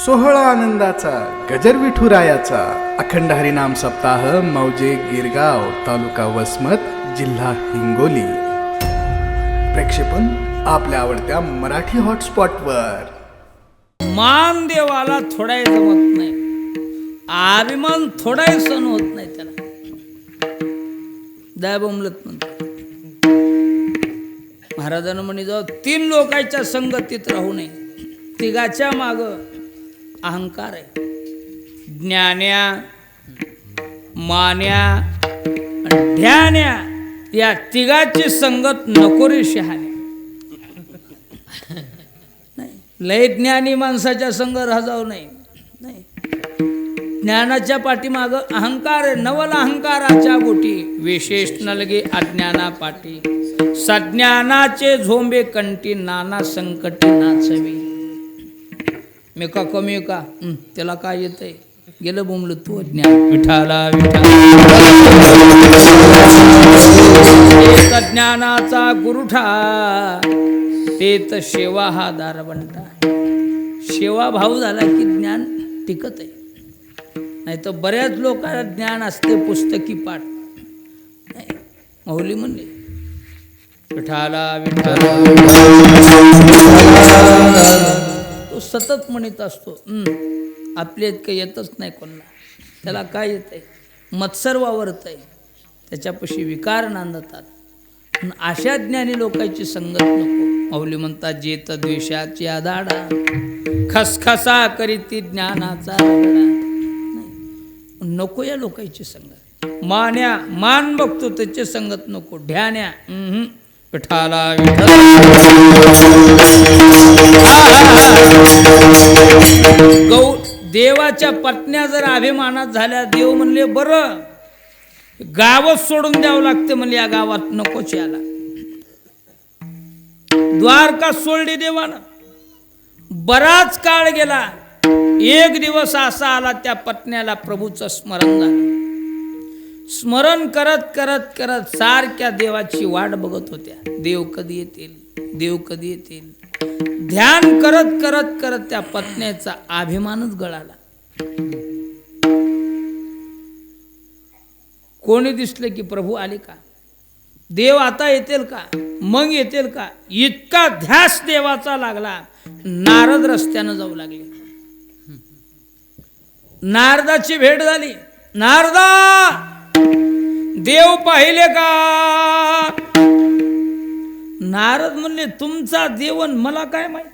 सोहळा आनंदाचा गजर विठुरायाचा अखंड हरिनाम सप्ताह मौजे गिरगाव तालुका वसमत जिल्हा हिंगोली. प्रक्षेपण आपल्या आवडत्या मराठी हॉटस्पॉटवर. मान देवाला थोडाही जमत नाही, अभिमान थोडाही सण होत नाही त्याला. दयाबोमलत म्हणतो महाराजांना म्हणे, जाऊ 3 लोकांच्या संगतीत राहू नये. तिघाच्या माग अहंकार आहे. ज्ञान्या, मान्या आणि ध्यान्या या तिघाची संगत नको रे शहाण्या. नाही, लय ज्ञानी माणसाच्या संग राह जाऊ नाही. ज्ञानाच्या पाठीमाग अहंकार आहे. नवल अहंकाराच्या गोटी विशेष न लगे अज्ञाना पाठी. सज्ञानाचे झोंबे कंठी नाना संकटी नाचवी. मी का कमी का त्याला काय येतंय, गेलं बोंबलं तू अज्ञान. विठाला विठा ज्ञानाचा गुरुठा तेत शेवा हा दारबंटा. शेवा भाव झाला की ज्ञान टिकत आहे. नाही तर बऱ्याच लोकांना ज्ञान असते पुस्तकी पाठ. नाही, माऊली म्हणले विठाला विठाला तो सतत म्हणत असतो. आपल्या इतकं येतच नाही कोणाला. त्याला काय येत आहे, मत्सर वावरत आहे, त्याच्यापाशी विकार नांदतात. अशा ज्ञानी लोकांची संगत नको. माऊली म्हणतात, जेत द्वेषाची आदाडा खसखसा करीती ज्ञानाचा रगडा. नको या लोकांची संगत. मान्या मान बघतो त्याची संगत नको. ध्यान्या विठाला गौ देवाच्या पत्न्या जर अभिमानात झाल्या, देव म्हणले बरं गावच सोडून द्यावं लागते म्हणले, या गावात नकोच याला. द्वारका सोडली देवानं. बराच काळ गेला. एक दिवस असा आला, त्या पत्न्याला प्रभूचं स्मरण झालं. स्मरण करत करत करत सारख्या देवाची वाट बघत होत्या. देव कधी येतील, देव कधी येतील. ध्यान करत करत करत त्या पत्न्याचा अभिमानच गळाला. कोणी दिसले की प्रभू आले का, देव आता येतील का, मग येतील का. इतका ध्यास देवाचा लागला. नारद रस्त्यानं जाऊ लागले. नारदाची भेट झाली. नारदा, देव पाहिले का. नारद म्हणले, तुमचा देव मला काय माहित,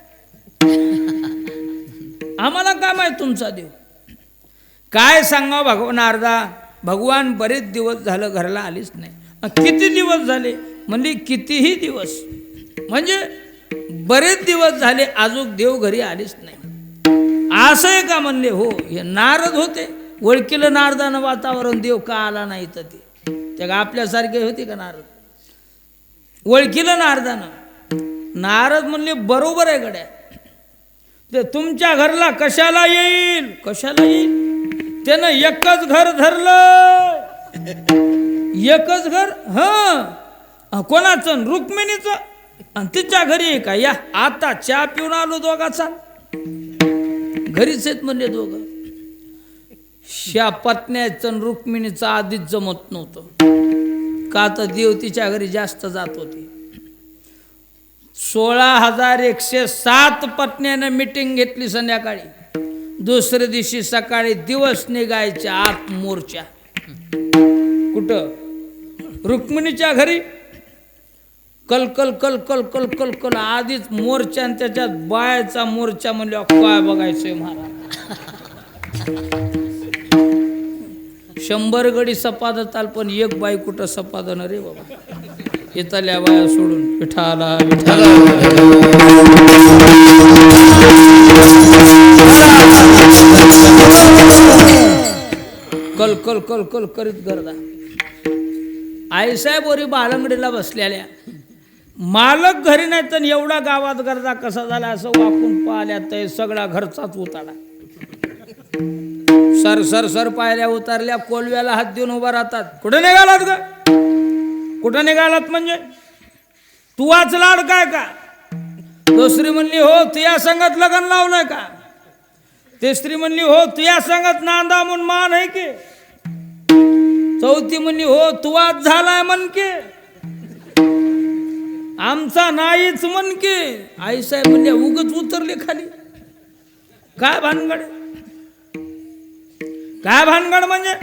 आम्हाला काय माहित तुमचा देव. काय सांगा भगवान. नारदा, भगवान बरेच दिवस झालं घरला आलीच नाही. किती दिवस झाले म्हणजे कितीही दिवस, म्हणजे बरेच दिवस झाले अजून देव घरी आलीच नाही. असं आहे का म्हणले. हो, हे नारद होते. ओळखीलं नारदानं वातावरण, देव का आला नाही तर ते त्या आपल्यासारखे होते का नारद. ओळखीलं नारदानं. नारद म्हणले, बरोबर आहे गड्या, ते तुमच्या घरला कशाला येईल, कशाला येईल. त्यानं एकच घर धरलं, एकच घर. कोणाचं, रुक्मिणीचं. आणि तिच्या घरी आहे का, या आता चहा पिऊन आलो दोघाचा. घरीच आहेत म्हणले दोघं. श्या पत्न्याचं रुक्मिणीचं आधीच जमत नव्हतं का, तर देव तिच्या घरी जास्त जात होती. 16,107 पत्न्यानं मिटिंग घेतली संध्याकाळी. दुसऱ्या दिवशी सकाळी दिवस निघायच्या आत मोर्चा. कुठं, रुक्मिणीच्या घरी. कल कल कल कल कल कल कल आधीच मोर्चा. आणि त्याच्यात बायाचा मोर्चा म्हणले, काय बघायचंय महाराज. 100 गडी सपादत आल, पण एक बाई कुठं सपादन रे बाबा. येतल्या बाया सोडून. विठाला विठाला कल कल कल कल करीत गर्दा. आईसाहेब वरी बालंगडीला बसलेल्या. मालक घरी नाही तर एवढा गावात गर्दा कसा झाला असं वाकून पाहिल्या तर सगळा घरचाच उतारा. सर सर सर पायल्या उतरल्या. कोलव्याला हात देऊन उभा राहतात. कुठं निघालात ग, कुठं निघालात म्हणजे तू वाच लाड काय का. दुसरी म्हणली, हो तुया संगत लग्न लावलंय का. तिसरी म्हणली हो तुया सांगत नांदा म्हणून मान आहे की. चौथी म्हणली हो तू आज झालाय म्हण की, आमचा नाहीच म्हण की. आईसाहेब म्हणले उगच उतरले खाली. काय भानगड, काय भानगड म्हणजे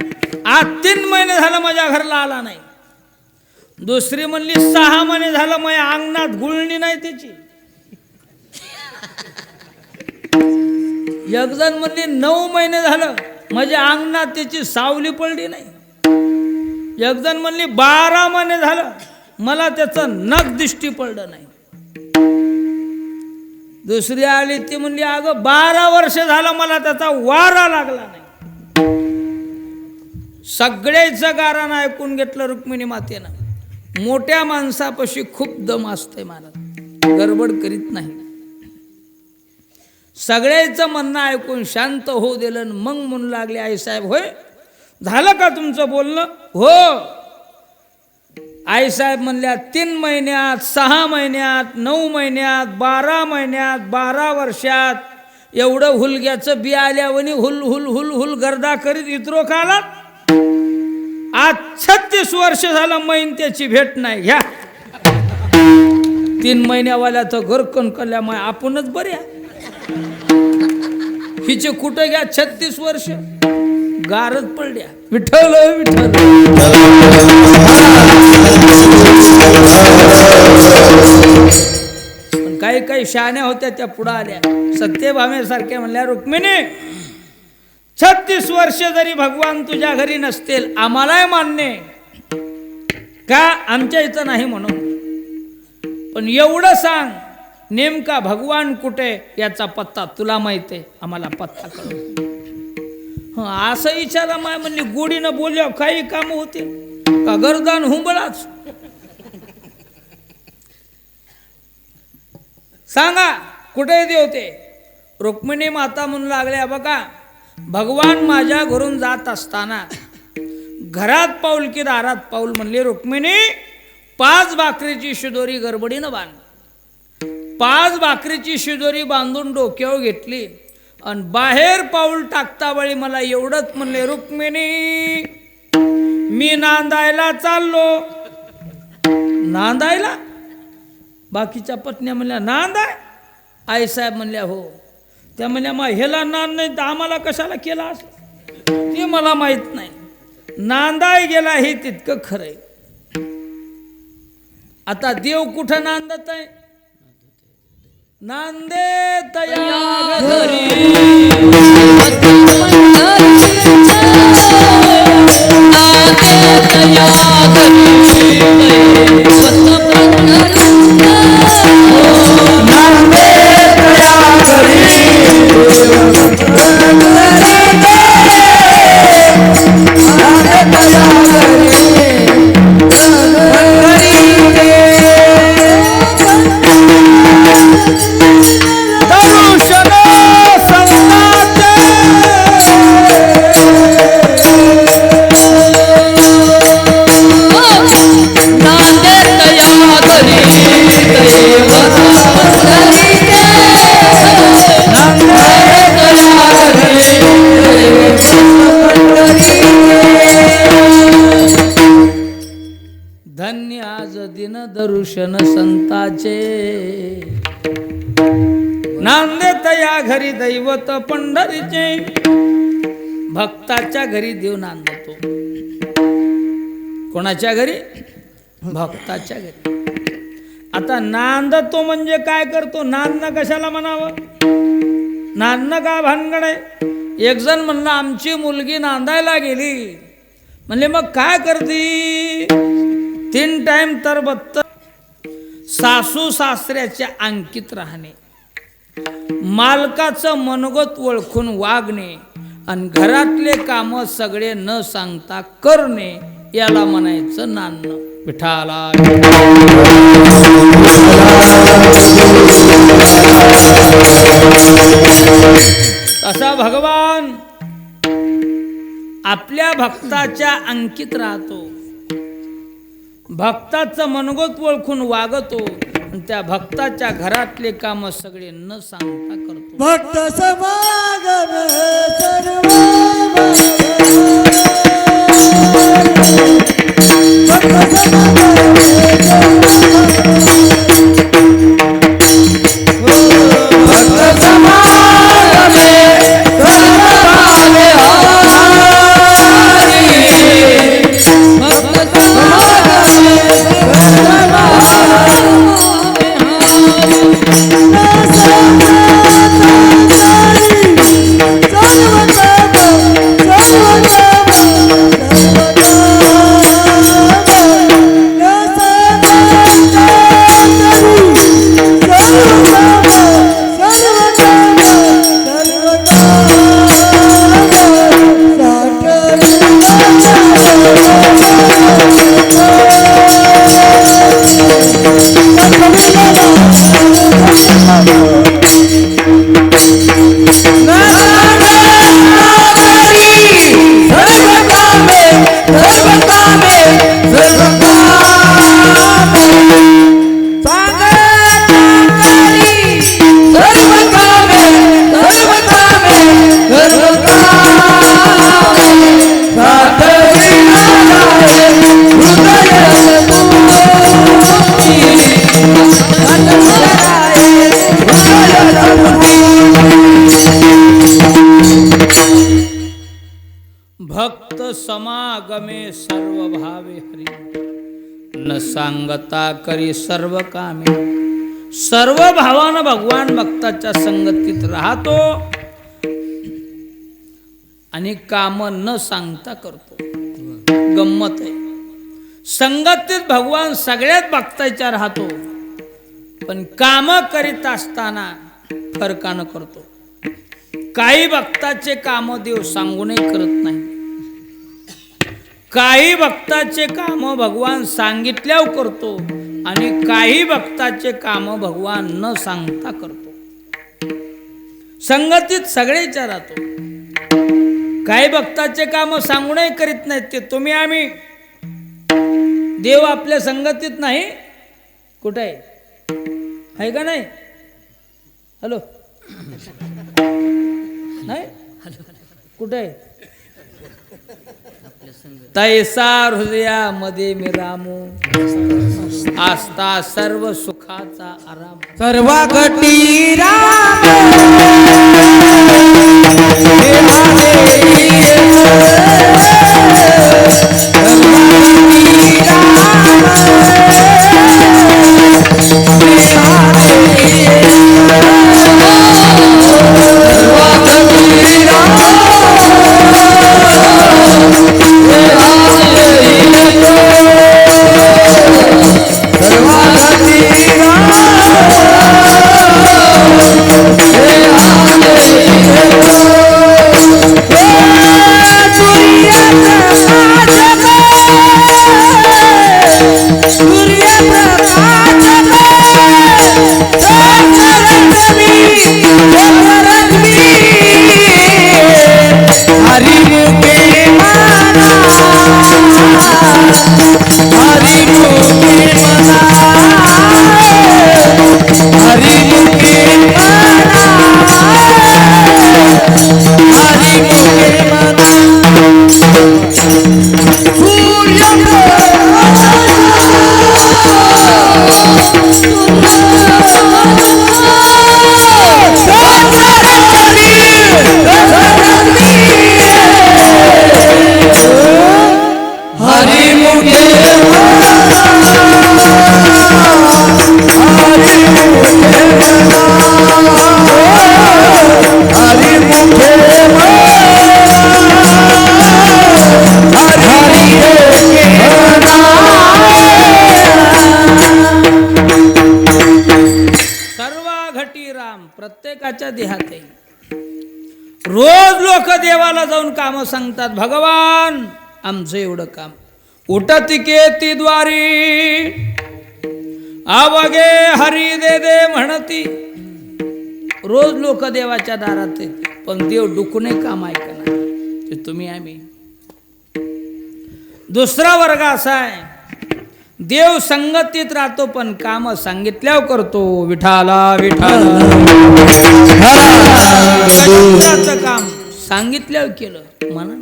आज 3 महिने झालं माझ्या घरला आला नाही. दुसरी म्हणली 6 महिने झालं माझ्या अंगणात गुळणी नाही त्याची. एक जण म्हणली 9 महिने झालं माझ्या अंगणात त्याची सावली पडली नाही. एक जण म्हणली 12 महिने झालं मला त्याचं नख दिष्टी पडलं नाही. दुसरी आली ती म्हणली अगं 12 वर्ष झालं मला त्याचा वारा लागला नाही. सगळ्याचं गारानं ऐकून घेतलं रुक्मिणी मातेनं. मोठ्या माणसापाशी खूप दम असते महाराज, गडबड करीत नाही. सगळ्याचं म्हणणं ऐकून शांत होऊ दिलं. मग म्हणू लागले आईसाहेब होय झालं का तुमचं बोलणं. हो. आईसाहेब म्हणल्या 3 महिन्यात, 6 महिन्यात, 9 महिन्यात, 12 महिन्यात, 12 वर्षात एवढं हुलग्याचं बी आल्यावनी हुल हुल हुल हुल गर्दा करीत इतरो खाला. आज 36 वर्ष झालं मैन त्याची भेट नाही. घ्या 3 महिन्यावाल्या तर घरकन कल्या माय आपणच बऱ्या. हिचे कुठं घ्या 36 वर्ष गारच पडल्या. विठ्ठल विठ्ठल. पण काही काही शहाण्या होत्या त्या पुढं आल्या. सत्यभामेसारख्या म्हणल्या रुक्मिणी 36 वर्ष जरी भगवान तुझ्या घरी नसतील आम्हालाही मान्य का, आमच्या इथं नाही म्हणून. पण एवढं सांग नेमका भगवान कुठे याचा पत्ता तुला माहिती आहे, आम्हाला पत्ता कळव. असं विचारा माय म्हणली गोडीनं बोलल्यावर काही काम होते का गर्दान हुंबळाच. सांगा कुठे देव ते. रुक्मिणी माता म्हणू लागल्या बघा भगवान माझ्या घरून जात असताना घरात पाऊल की दारात पाऊल. म्हणले रुक्मिणी 5 भाकरीची शिदोरी गडबडीनं बांध. 5 भाकरीची शिदोरी बांधून डोक्यावर घेतली आणि बाहेर पाऊल टाकता वेळी मला एवढंच म्हणले रुक्मिणी मी नांदायला चाललो. नांदायला. बाकीच्या पत्न्या म्हणल्या नांदाय. आईसाहेब म्हणल्या हो. त्या म्हणल्या मग ह्याला नांद नाही तर आम्हाला कशाला केला असं ते मला माहित नाही. नांदाय गेला हे तितकं खरंय. आता देव कुठं नांदत आहे. नांदे तया घरी धन्य आज दिन दर्शन संताचे. नांदे तया घरी दैवत पंढरीचे. भक्ताच्या घरी देव नांदतो. कोणाच्या घरी. भक्ताच्या घरी. आता नांदतो म्हणजे काय करतो. नांदणं कशाला म्हणावं. नांदणं काय भानगड आहे. एक जण म्हणलं आमची मुलगी नांदायला गेली. म्हणले मग काय करती. 3 टाइम तर बत्त सासू सासऱ्याच्या अंकित राहणे, मालकाचं मनोगत ओळखून वागणे आणि घरातले काम सगळे न सांगता करणे याला म्हणायचं नांदणं. विठाला तसा भगवान आपल्या भक्ताच्या अंकित राहतो. भक्ताचं मनोगत ओळखून वागतो. आणि त्या भक्ताच्या घरातले काम सगळे न सांगता करतो. भक्त समागम सर्व भक्त समागम भक्त समागमे सर्व भावे हरी न सांगता करी सर्व कामे. सर्व भावानं भगवान भक्ताच्या संगतीत राहतो आणि काम न सांगता करतो. गंमत आहे, संगतीत भगवान सगळ्यात भक्ताच्या राहतो, पण काम करीत असताना फरकानं करतो. काही भक्ताचे काम देव सांगूनही करत नाही, काही भक्ताचे काम भगवान सांगितल्यावर करतो आणि काही भक्ताचे काम भगवान न सांगता करतो. संगतीत सगळेच्या राहतो. काही भक्ताचे काम सांगूनही करीत नाहीत, ते तुम्ही आम्ही. देव आपल्या संगतीत नाही. कुठे आहे का नाही? हॅलो, नाही कुठे आहे? तैसा हृदयामध्ये मी रामू आस्था सर्व सुखाचा आराम. सर्व घटी राम प्रत्येकाच्या देहात आहे. रोज लोक देवाला जाऊन काम सांगतात, भगवान आमचं एवढं काम. उठती केती द्वारी आवगे हरी दे दे म्हणती. रोज लोक देवाच्या दारात आहेत, पण देव डुकूने काम ऐकणार. ते तुम्ही आम्ही. दुसरा वर्ग असा आहे, देव संगतीत राहतो पण काम सांगितल्यावर करतो. विठाला विठाला गणपतीचं काम सांगितल्यावर केलं म्हणा.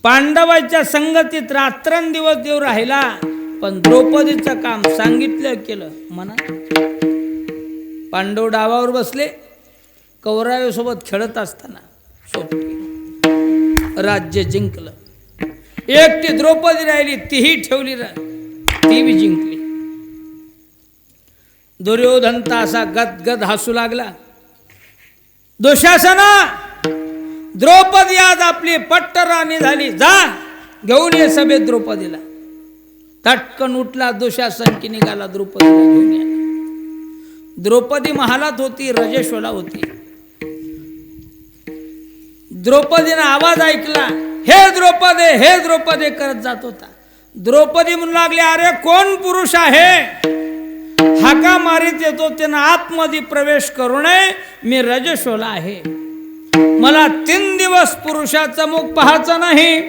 पांडवाच्या संगतीत रात्रंदिवस देव राहिला पण द्रौपदीचं काम सांगितलं केलं म्हणा. पांडव डावावर बसले, कौरवासोबत खेळत असताना सोपे राज्य जिंकलं. एकटी द्रौपदी राहिली, तीही ठेवली, ती बी जिंकली. दुर्योधन तर असा गदगद हसू लागला. दुःशासना, द्रौपदी आज आपली पट्टराणी झाली, जा घेऊन ये सभेत द्रौपदीला. तटकन उठला दुःशासन की निघाला द्रौपदीला घेऊन यायला. द्रौपदी महालात होती, रजेश्वला होती. द्रौपदीनं आवाज ऐकला, हे द्रौपदे, हे द्रौपदे करत जात होता. द्रौपदी म्हणू लागली, अरे कोण पुरुष आहे? हाका मारीत येतो त्यानं आतमध्ये प्रवेश करू नये, मी रजस्वला आहे, मला 3 दिवस पुरुषाचं मुख पाहायचं नाही.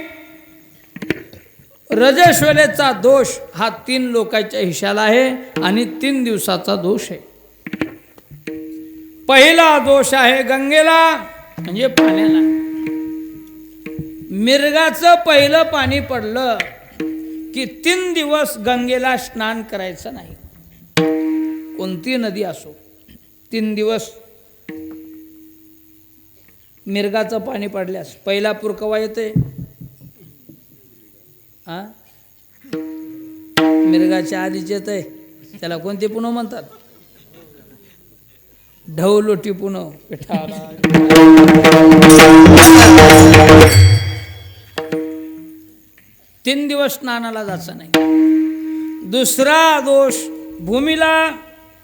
रजस्वलेचा दोष हा 3 लोकांच्या हिशाला आहे आणि 3 दिवसाचा दोष आहे. पहिला दोष आहे गंगेला म्हणजे पाण्याला. मिरगाचं पहिलं पाणी पडलं की 3 दिवस गंगेला स्नान करायचं नाही. कोणती नदी असो, 3 दिवस मिरगाचं पाणी पडल्यास पहिला पूर केव्हा येते? मिरगाच्या आधीच येतंय. त्याला कोणते पुनव म्हणतात? ढवलोटी पुनव. 3 दिवस स्नानाला जायचं नाही. दुसरा दोष भूमीला,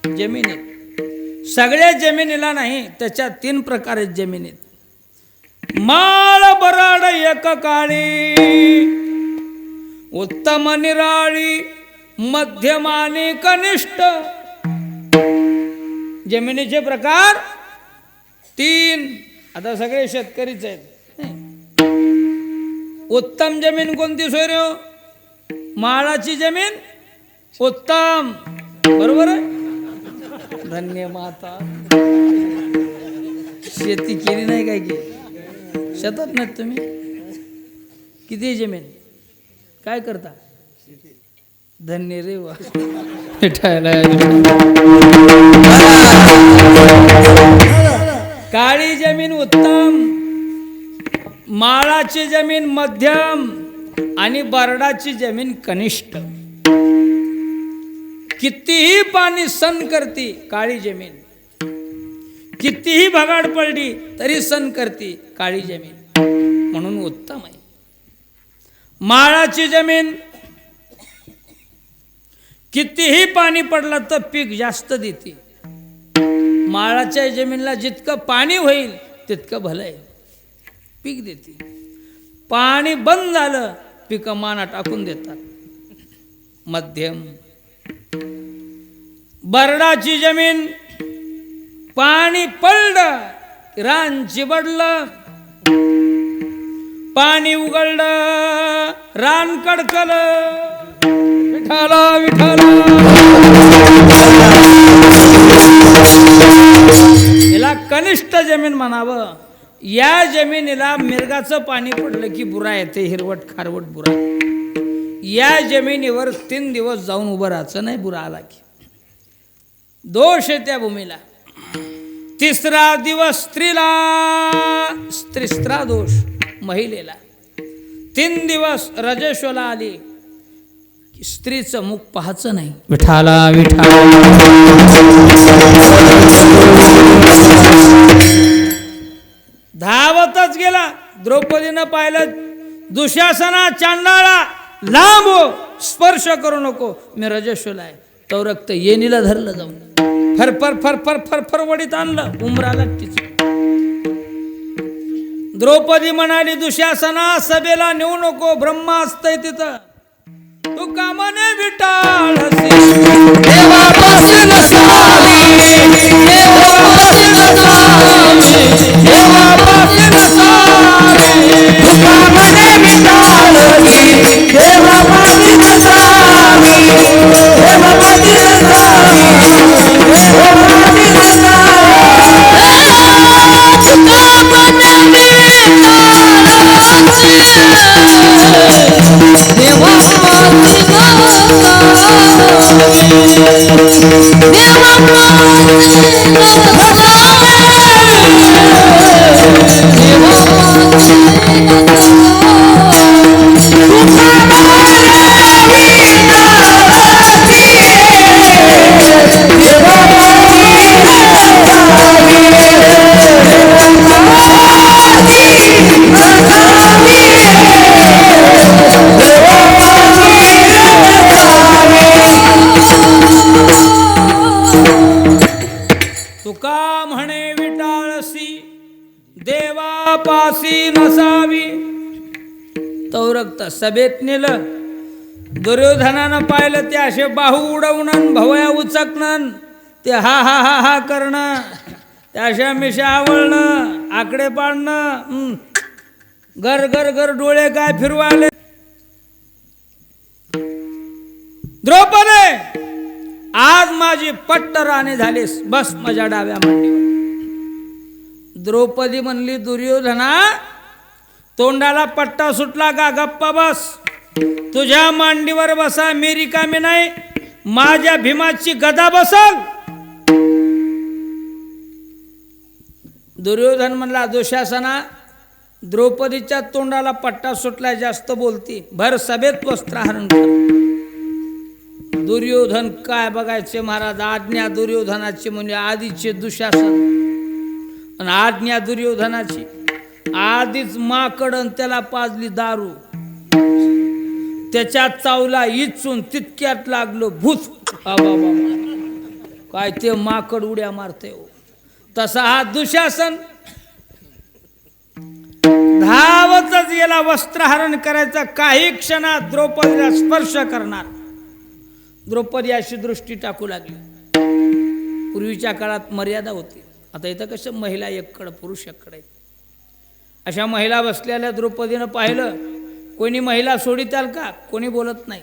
जमिनीत. सगळ्या जमिनीला नाही, त्याच्या 3 प्रकार आहेत जमिनीत. माळ बराड एक काळी, उत्तम निराळी, मध्यम आणि कनिष्ठ. जमिनीचे प्रकार 3. आता सगळे शेतकरीच आहेत. उत्तम जमीन कोणती सोय रे? माळाची जमीन उत्तम, बरोबर आहे. धन्य माता. शेती केली नाही काय की? शेतात नाहीत तुम्ही? किती जमीन काय करता? धन्य रे वा. काळी जमीन उत्तम, माळाची जमीन मध्यम आणि बरडाची जमीन कनिष्ठ. कितीही पाणी सण करती काळी जमीन, कितीही भगाड पडली तरी सण करती काळी जमीन, म्हणून उत्तम आहे. माळाची जमीन कितीही पाणी पडलं तर पीक जास्त देते. माळाच्या जमीनला जितकं पाणी होईल तितकं भलं आहे, पीक देते. पाणी बंद झालं पिकं माना टाकून देतात. मध्यम. बरडाची जमीन पाणी पडलं रान चिबडलं, पाणी उघडलं रान कडकलं. विठाला विठाला. याला कनिष्ठ जमीन म्हणावं. या जमिनीला मिरगाचं पाणी पडलं की बुरा येते, हिरवट खारवट बुरा. या जमिनीवर 3 दिवस जाऊन उभं राहायचं नाही, बुरा आला की. दोष आहे त्या भूमीला. 3रा दिवस स्त्रीला, स्त्रीस्त्रा दोष महिलेला. 3 दिवस रजस्वला आली की स्त्रीचं मुख पाहायचं नाही. विठाला विठाला. धावतच गेला. द्रौपदीनं पाहिलं, दुःशासना चांडाळा लांब हो, स्पर्श करू नको, मी रजस्वला आहे. तो रक्त येणीला धरलं जाऊन फरफर फरफर फरफर वडीत आणलं, उमराला तिचं. द्रौपदी म्हणाली, दुःशासना सभेला नेऊ नको, ब्रह्मा असतंय तिथं, तू कामाने विटाळसी. देवापासून सावी, देवापासून सावी, देवापासून सावी, तू कामाने विटाळसी, देवापासून सावी. देवापासी नसावी. तो रक्त सभेत नेलं. दुर्योधनानं पाहिलं ते असे बाहू उडवणं, भवया उचकणं, ते हा हा हा हा करणं, त्या अशा मिशा आवळणं, आकडे पाडणं, गर गर गर डोळे काय फिरवाले. द्रौपदी आज माझी पट्ट राणी झालीस, बस माझ्या डाव्या मांडीवर. द्रौपदी म्हणली दुर्योधना तोंडाला पट्टा सुटला का, गप्पा बस. तुझ्या मांडीवर बसा मी रिकामी नाही, माझ्या भीमाची गदा बसल. दुर्योधन म्हणला दुःशासना द्रौपदीच्या तोंडाला पट्टा सुटला, जास्त बोलती, भर सभेत वस्त्रहरण कर. दुर्योधन काय बघायचे महाराज, आज्ञा दुर्योधनाची म्हणजे आधीचे दुःशासन आणि आज्ञा दुर्योधनाची. आधीच माकडन त्याला पाजली दारू, त्याच्यात चावला इचून तितक्यात लागलो भूत. काय ते माकड उड्या मारते हो. तसा हा दुःशासन धावतच गेला वस्त्रहरण करायचा. काही क्षणात द्रौपदीला स्पर्श करणार. द्रौपदी अशी दृष्टी टाकू लागली. पूर्वीच्या काळात मर्यादा होती, आता इथं कसं महिला एककडं पुरुष एककडे. अशा महिला बसलेल्या द्रौपदीनं पाहिलं, कोणी महिला सोडिताल का, कोणी बोलत नाही.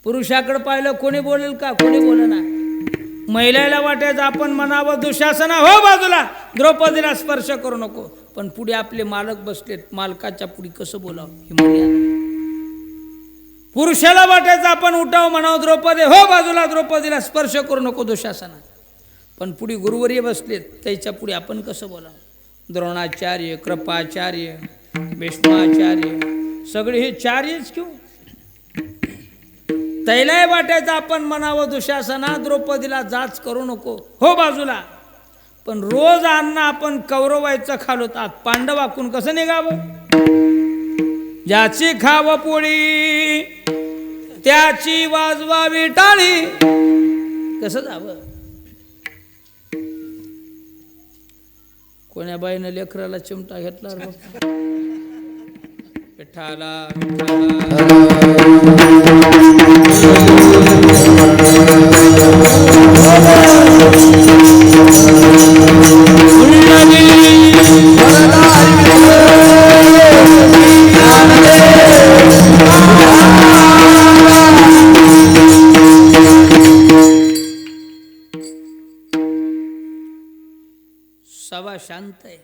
पुरुषाकडे पाहिलं, कोणी बोलेल का, कोणी बोलना. महिलेला वाटायचं आपण म्हणावं दुःशासना हो बाजूला, द्रौपदीला स्पर्श करू नको. पण पुढे आपले मालक बसलेत, मालकाच्या पुढे कसं बोलावं ही मर्यादा. पुरुषाला वाटायचं आपण उठाव म्हणावं द्रौपदी हो बाजूला, द्रौपदीला स्पर्श करू नको दुःशासना. पण पुढे गुरुवर्य बसलेत, त्याच्या पुढे आपण कसं बोलावं. द्रोणाचार्य, कृपाचार्य, भीष्माचार्य, सगळे हे चार्यच क्यों. तैलाय वाटायचं आपण म्हणावं दुःशासना द्रौपदीला जाच करू नको हो बाजूला. पण रोज अन्न आपण कौरवायचं खालोतात, पांडवाकून कसं निघावं. ज्याची खाव पोळी त्याची वाजवावी टाळी, कसं जावं. कोण्या बाईनं लेकराला चिमटा घेतला विठ्ठला सभा शांत आहे.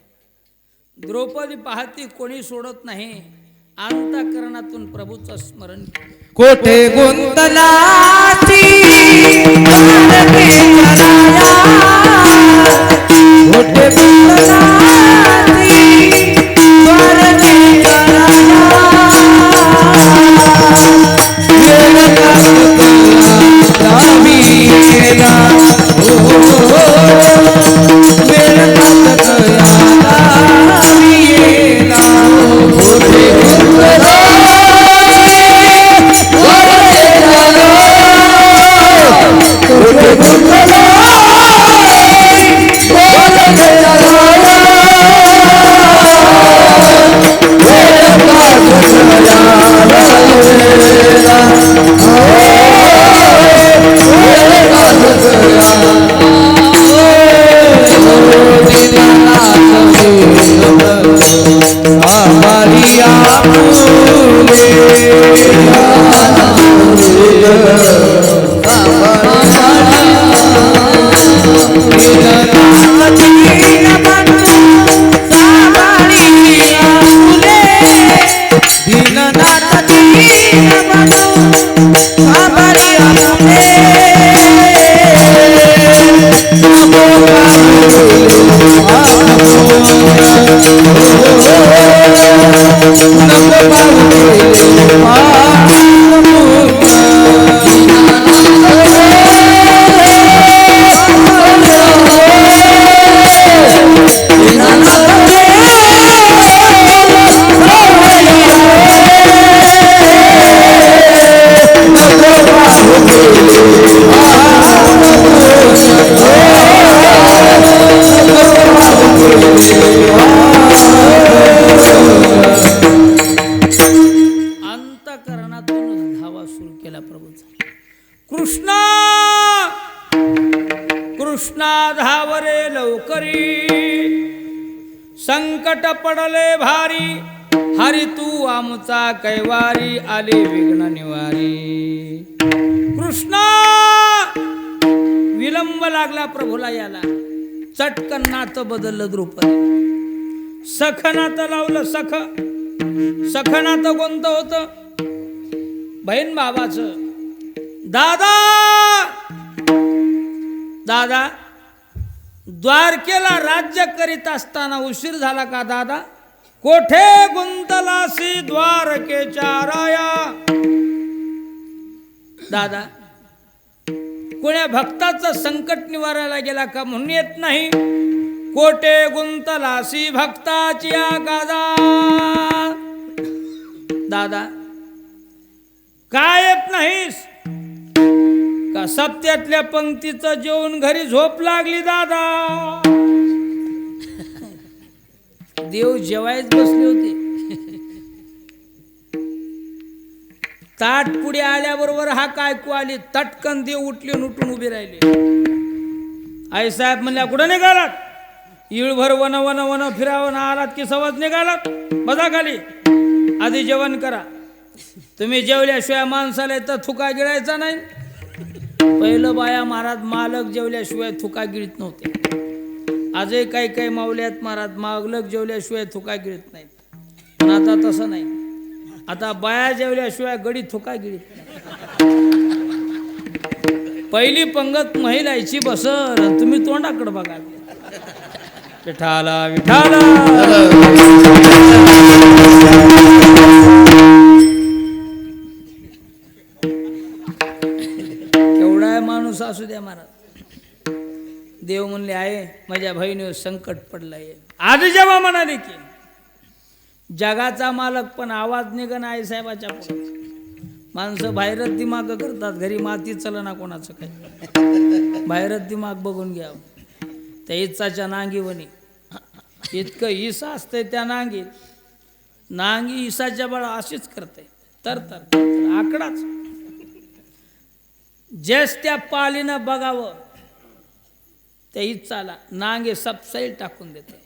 द्रौपदी पाहती कोणी सोडत नाही. अंतःकरणातून प्रभूचं स्मरण. कोठे गुंतलाची कोठे Oh संकट पडले भारी, हरी तू आमचा कैवारी, आले विघ्न निवारी. कृष्णा विलंब लागला प्रभूला याला. चटकन नातं बदललं द्रौपदी. सख नातं लावलं. सख नातं कोणतं होतं? बहीण भावाचं. दादा द्वारकेला राज्य करीत असताना उशीर झाला का दादा? कोठे गुंतलासी द्वारकेच्या राया. दादा कोण्या भक्ताचं संकट निवारायला गेला का म्हणून येत नाही. कोठे गुंतलासी भक्ताची गादा. दादा काय येत नाहीस का? सप्त्यातल्या पंक्तीचं जेवण घरी झोप लागली दादा. देव जेवायच बसले होते. ताट पुढे आल्याबरोबर हा कायकू आली. तटकन देव उठले उठून उभे राहिले. आई साहेब म्हणल्या कुठं निघालात? इळभर वन वन वन फिरावं आलात की सवज निघालात? बसा खाली, आधी जेवण करा. तुम्ही जेवल्याशिवाय माणसाला तर थुका गिळायचा नाही. पहिलं बाया महाराज मालक जेवल्याशिवाय थुका गिळत नव्हते. आजही काही काही माऊल्यात महाराज मालक जेवल्याशिवाय थुका गिळत नाहीत. पण आता तसं नाही. आता बाया जेवल्याशिवाय गडी थुका गिळत नाही. पहिली पंगत महिलाची बसर, तुम्ही तोंडाकडे बघा. विठाला विठाला. केवढा माणूस असू द्या महाराज. देव म्हणले आहे माझ्या बहिणीवर संकट पडलंय. आधी जेव्हा म्हणाले की जगाचा मालक पण आवाज निघन आई साहेबाच्या पुढे. माणसं बाहेरच दिमाग करतात. घरी माती चलना कोणाचं काय. बाहेरच दिमाग बघून घ्या. त्या इचाच्या नांगीवणी इतकं ईसा असतंय त्या नांगीत. नांगी ईसाच्या बाळा अशीच करते. तर आकडाच. जेस त्या पालीनं बघावं त्या इचाला नांगे सबसैल टाकून देते.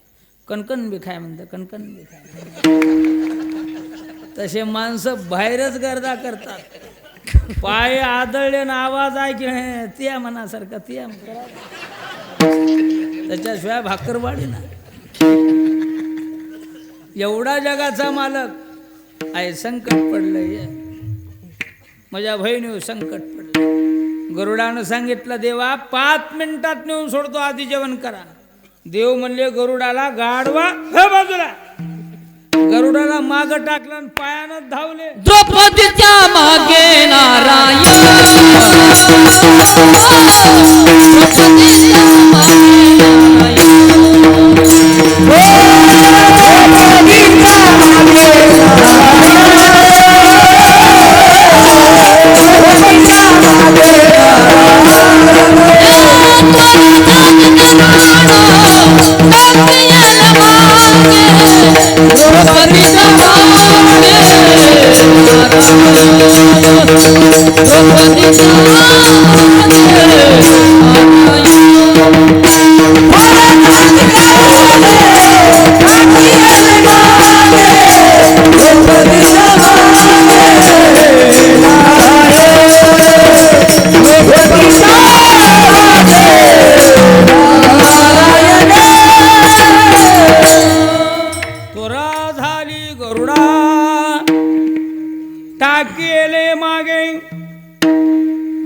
कणकण बी खाय म्हणतं. कणकण बी खाय. तसे माणसं बाहेरच गर्दा करतात. पाय आदळले ना आवाज ऐकले त्या मनासारखं त्या त्याच्याशिवाय भाकरवाडी ना. एवढा जगाचा मालक आहे. संकट पडलंय माझ्या बहिणीवर संकट पडलं. गरुडानं सांगितलं देवा 5 मिनिटात नेऊन सोडतो, आधी जेवण करा. देव म्हणले गरुडाला गाडवा हे बाजूला. गरुडाला माग टाकलं आणि पायानं धावले. द्रौपदीच्या मागे नारायण.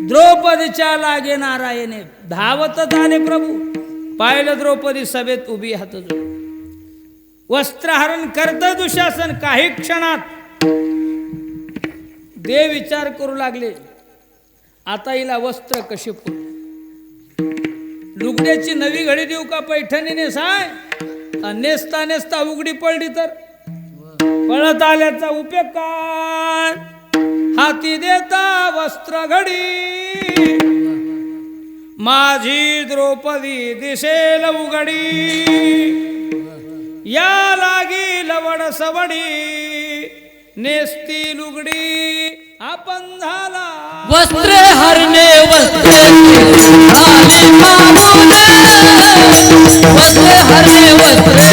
द्रौपदीच्या लागे नारायणे. धावतच आले प्रभू. पाहिलं द्रौपदी सभेत उभी हात जोडून. वस्त्रहरण करत दुशासन. काही क्षणात देव विचार करू लागले आता हिला वस्त्र कशी पुरले. लुगड्याची नवी घडी देऊ का पैठणीने साय. नेसता नेसता उघडी पडली तर पळत आल्याचा उपयोग काय. हाती देता वस्त्र घडी माझी द्रौपदी दिसेल उघडी. या लागी लवड सवडी नेसती लुगडी आपण झाला. वस्त्रे हरणे वस्त्रे झाले मामुने. वस्त्रे हरणे वस्त्रे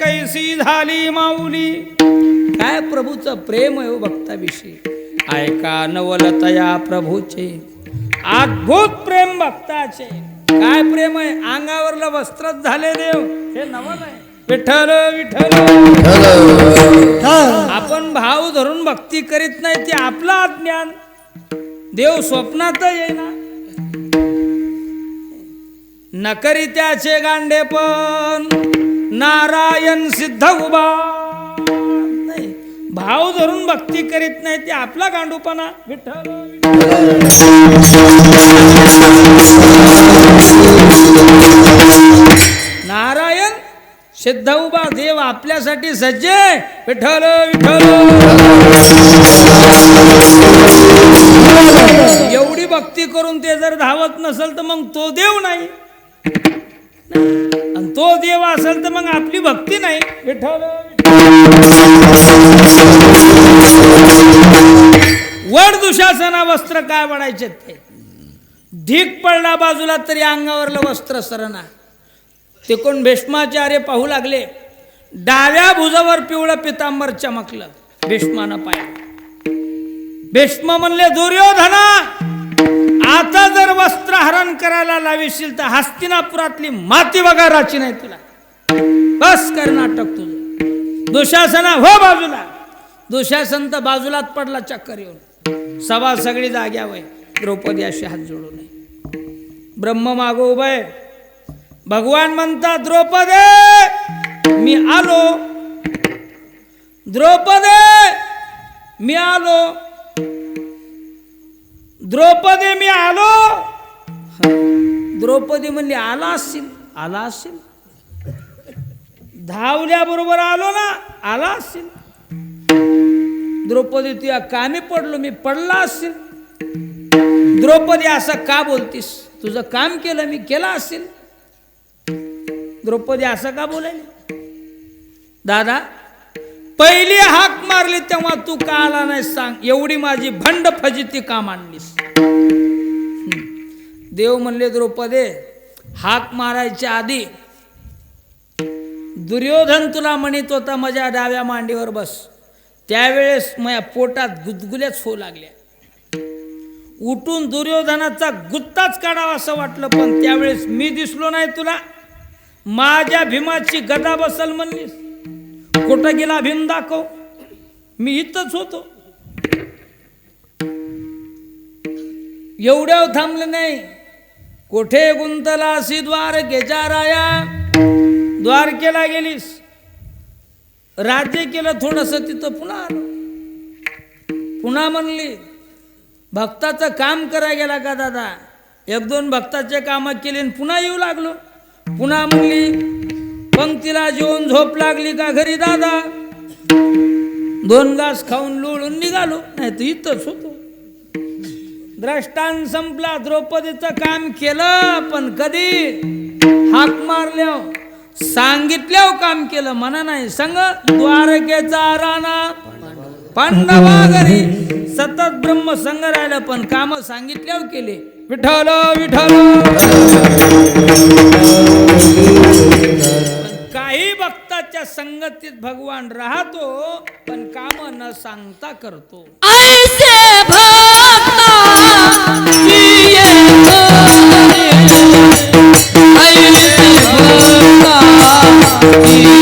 कैसी झाली माऊली. काय प्रभूचं प्रेम आहे हो भक्ताविषयी. ऐका नवलतया प्रभूचे अद्भुत प्रेम भक्ताचे. काय प्रेम आहे. अंगावरलं वस्त्रच झाले देव. हे नवल आहे. विठ्ठल विठ्ठल. आपण भाव धरून भक्ती करीत नाही ते आपलं अज्ञान. देव स्वप्नात येईना. नकरी त्याचे गांडे पण नारायण सिद्ध उभा. नाही भाव धरून भक्ती करीत नाही ते आपला गांडूपणा. विठ्ठल नारायण सिद्ध उभा. देव आपल्यासाठी सज्जे. विठ्ठल विठ्ठल. एवढी भक्ती करून ते जर धावत नसेल तर मग तो देव नाही. आणि तो देव असेल तर मग आपली भक्ती नाही. विठ्ठल वड दुशासना वस्त्र काय वडायचे ते. ढीक पडला बाजूला तरी अंगावरलं वस्त्र सरना. ते कोण भीष्माचार्य पाहू लागले. डाव्या भुजावर पिवळं पितांबर चमकलं. भीष्मानं पाहिलं. भीष्म म्हणले दुर्योधना आता जर वस्त्र हरण करायला लावीशील तर हस्तिनापुरातली माती वगैराची नाही तुला. बस कर नाटक तुझं. दुशासना हो बाजूला. दुशासन तर बाजूलाच पडला चक्कर येऊन. सभा सगळी जाग्यावर. द्रौपदी अशी हात जोडू नये. ब्रह्म मागो उभय. भगवान म्हणतात द्रौपदी मी आलो. द्रौपदी मी आलो. द्रौपदी मी आलो. द्रौपदी म्हणली आला असशील. आला असशील. धावल्याबरोबर आलो ना. आला असशील. द्रौपदी तुझ्या कामी पडलो मी. पडला असशील. द्रौपदी असं का बोलतीस. तुझं काम केलं मी. केला असेल. द्रौपदी असं का बोलायली. दादा पहिली हाक मारली तेव्हा तू का आला नाही सांग. एवढी माझी भंड फजिती का मांडलीस. देव म्हणले द्रौपदी हाक मारायच्या आधी दुर्योधन तुला म्हणत होता माझ्या डाव्या मांडीवर बस. त्यावेळेस माझ्या पोटात गुदगुल्याच होऊ लागल्या. उठून दुर्योधनाचा गुत्ताच काढावा असं वाटलं पण त्यावेळेस मी दिसलो नाही तुला. माझ्या भीमाची गदा बसल म्हणलीस. कुठं गेला भीम दाखव. मी इथंच होतो. एवढ्या थांबलं नाही. कोठे गुंतला अशी द्वारकेच्या राया. द्वारकेला गेलीस. राज्य केलं थोडंसं तिथं पुन्हा आलो. पुन्हा म्हणली भक्ताचं काम करायला गेला का दादा. एक दोन भक्ताचे कामं केले पुन्हा येऊ लागलो. पुन्हा म्हणली पंक्तीला जेवून झोप लागली का घरी दादा. 2 घास खाऊन लोळून निघालो. नाही तर इथंच होतो. द्रष्टांत संपला. द्रौपदीचं काम केलं पण कधी हाक मारल्यावर सांगितल्यावर काम केलं. म्हणा नाही संग द्वारकेचा राणा पांडवा घरी सतत ब्रह्म संग राहिलं पण काम सांगितल्यावर केले. विठ्ठल विठ्ठल. काही भक्ताच्या संगतीत भगवान राहतो पण काम न सांगता करतो. ऐसे भक्ता प्रिय हरे. ऐसे भक्ता प्रिय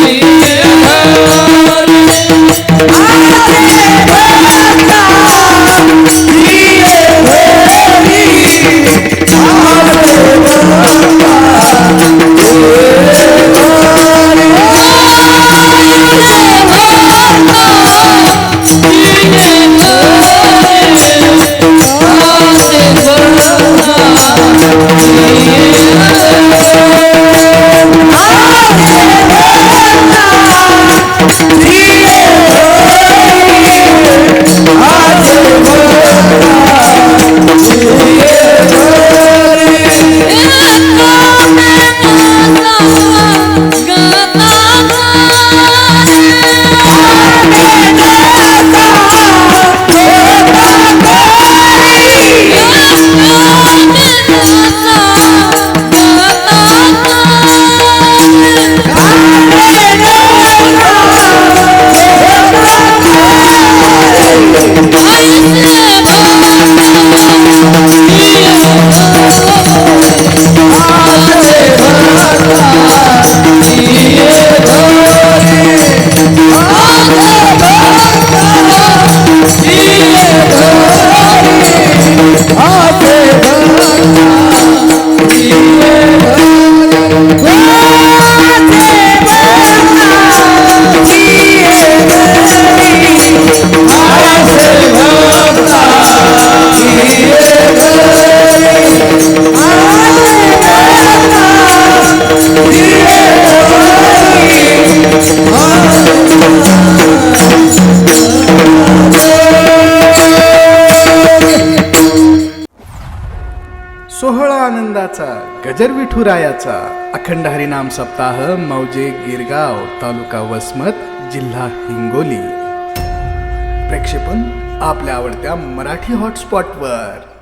गजर विठुरायाचा अखंड हरिनाम सप्ताह मौजे गिरगाव तालुका वसमत जिल्हा हिंगोली. प्रक्षेपण आपल्या आवडत्या मराठी हॉटस्पॉटवर.